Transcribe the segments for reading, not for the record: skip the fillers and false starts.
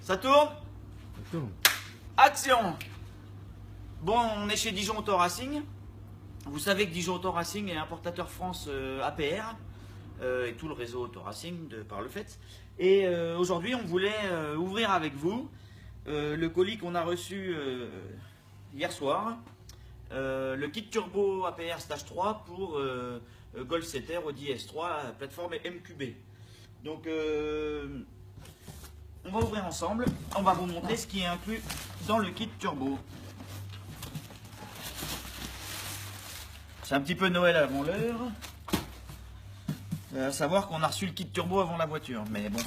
Ça tourne? Ça tourne. Action! Bon, on est chez Dijon Auto Racing. Vous savez que Dijon Auto Racing est importateur France APR et tout le réseau Auto Racing de par le fait. Et aujourd'hui, on voulait ouvrir avec vous le colis qu'on a reçu hier soir. Le kit turbo APR Stage 3 pour Golf 7R Audi S3 plateforme MQB. Donc on va ouvrir ensemble, on va vous montrer ce qui est inclus dans le kit turbo. C'est un petit peu Noël avant l'heure. À savoir qu'on a reçu le kit turbo avant la voiture, mais bon,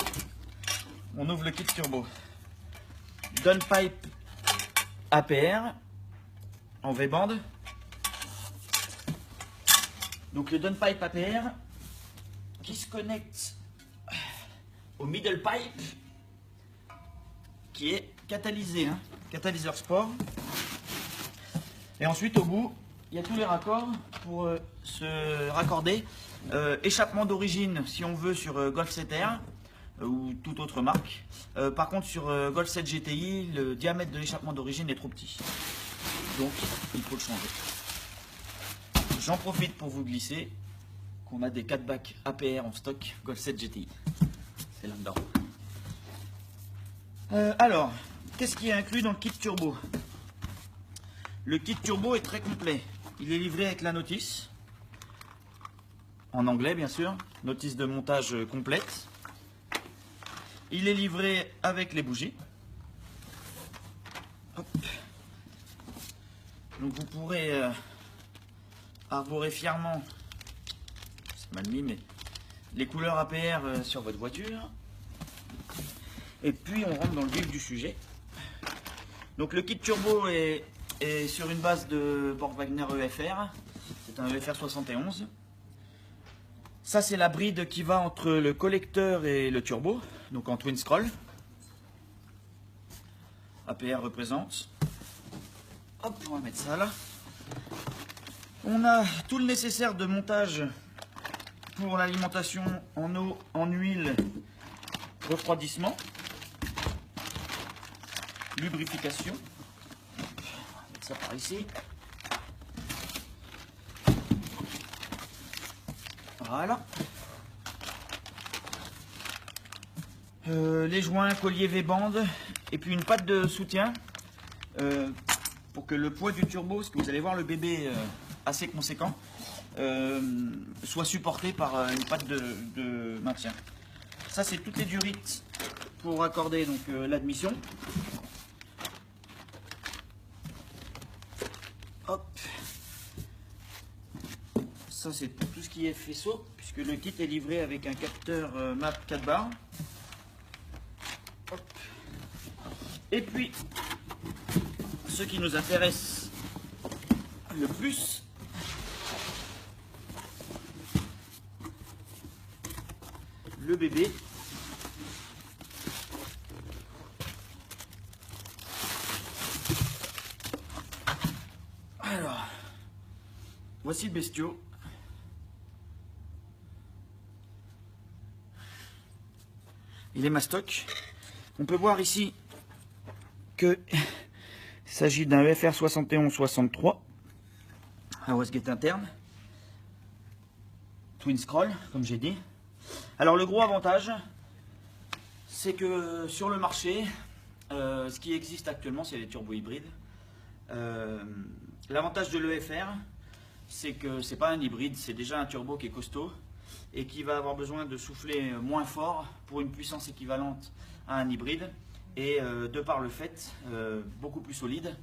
on ouvre le kit turbo. Downpipe APR en V-band. Donc le downpipe APR qui se connecte au middle pipe qui est catalysé, hein, catalyseur sport. Et ensuite au bout, il y a tous les raccords pour se raccorder. Échappement d'origine si on veut sur Golf 7R ou toute autre marque. Par contre sur Golf 7 GTI, le diamètre de l'échappement d'origine est trop petit. Donc il faut le changer. J'en profite pour vous glisser qu'on a des 4 bacs APR en stock Golf 7 GTI. C'est là-dedans. Alors, qu'est-ce qui est inclus dans le kit turbo? Le kit turbo est très complet. Il est livré avec la notice, en anglais bien sûr, notice de montage complète. Il est livré avec les bougies. Hop. Donc vous pourrez arborer fièrement, c'est mal mis, mais les couleurs APR sur votre voiture. Et puis on rentre dans le vif du sujet. Donc le kit turbo est sur une base de Borg Wagner EFR. C'est un EFR 71. Ça c'est la bride qui va entre le collecteur et le turbo, donc en twin scroll. APR représente. Hop, on va mettre ça là. On a tout le nécessaire de montage pour l'alimentation en eau, en huile, refroidissement, lubrification. On va mettre ça par ici. Voilà. Les joints, collier V-band et puis une patte de soutien pour que le poids du turbo, parce que vous allez voir le bébé assez conséquent, soit supporté par une patte de maintien. Ça c'est toutes les durites pour accorder donc l'admission. Hop. Ça c'est tout ce qui est faisceau, puisque le kit est livré avec un capteur MAP 4 bars. Hop. Et puis, ce qui nous intéresse le plus, le bébé. Alors, voici le bestiau. Il est mastoc. On peut voir ici que il s'agit d'un EFR 71-63 à wastegate interne, twin scroll comme j'ai dit. Alors le gros avantage, c'est que sur le marché, ce qui existe actuellement, c'est les turbo hybrides. L'avantage de l'EFR, c'est que c'est pas un hybride, c'est déjà un turbo qui est costaud et qui va avoir besoin de souffler moins fort pour une puissance équivalente à un hybride, et de par le fait beaucoup plus solide,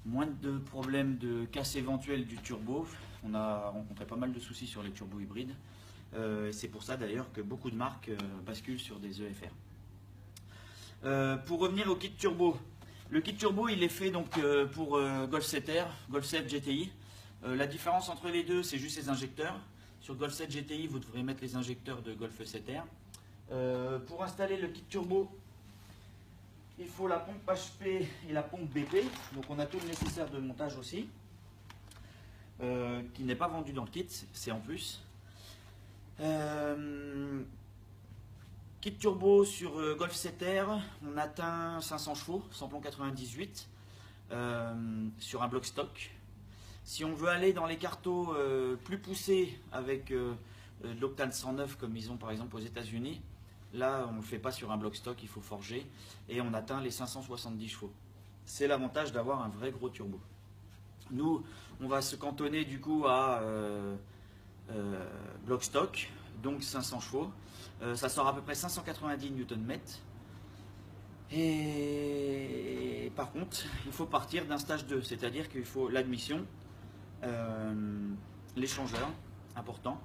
moins de problèmes de casse éventuelle du turbo. On a rencontré pas mal de soucis sur les turbos hybrides, c'est pour ça d'ailleurs que beaucoup de marques basculent sur des EFR. Pour revenir au kit turbo, le kit turbo il est fait donc pour Golf 7R, Golf 7 GTI. La différence entre les deux, c'est juste les injecteurs. Sur Golf 7 GTI, vous devrez mettre les injecteurs de Golf 7R. Pour installer le kit turbo, il faut la pompe HP et la pompe BP. Donc on a tout le nécessaire de montage aussi, qui n'est pas vendu dans le kit, c'est en plus. Kit turbo sur Golf 7R, on atteint 500 chevaux, samplon 98, sur un bloc stock. Si on veut aller dans les cartos plus poussés avec de l'octane 109 comme ils ont par exemple aux États-Unis, là on ne le fait pas sur un bloc stock, il faut forger et on atteint les 570 chevaux. C'est l'avantage d'avoir un vrai gros turbo. Nous, on va se cantonner du coup à bloc stock, donc 500 chevaux. Ça sort à peu près 590 Nm. Et par contre, il faut partir d'un stage 2, c'est-à-dire qu'il faut l'admission, l'échangeur, important.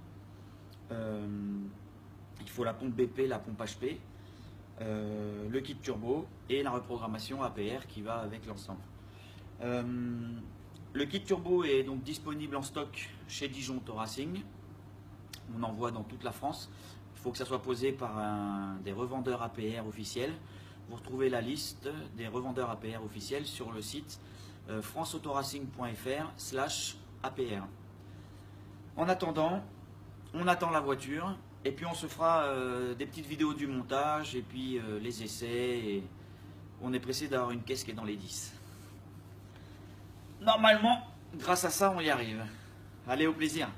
Il faut la pompe BP, la pompe HP, le kit turbo et la reprogrammation APR qui va avec l'ensemble. Le kit turbo est donc disponible en stock chez Dijon Auto Racing. On envoie dans toute la France. Il faut que ça soit posé par des revendeurs APR officiels. Vous retrouvez la liste des revendeurs APR officiels sur le site franceautoRacing.fr/APR. En attendant, on attend la voiture et puis on se fera des petites vidéos du montage et puis les essais. Et on est pressé d'avoir une caisse qui est dans les 10. Normalement, grâce à ça, on y arrive. Allez, au plaisir.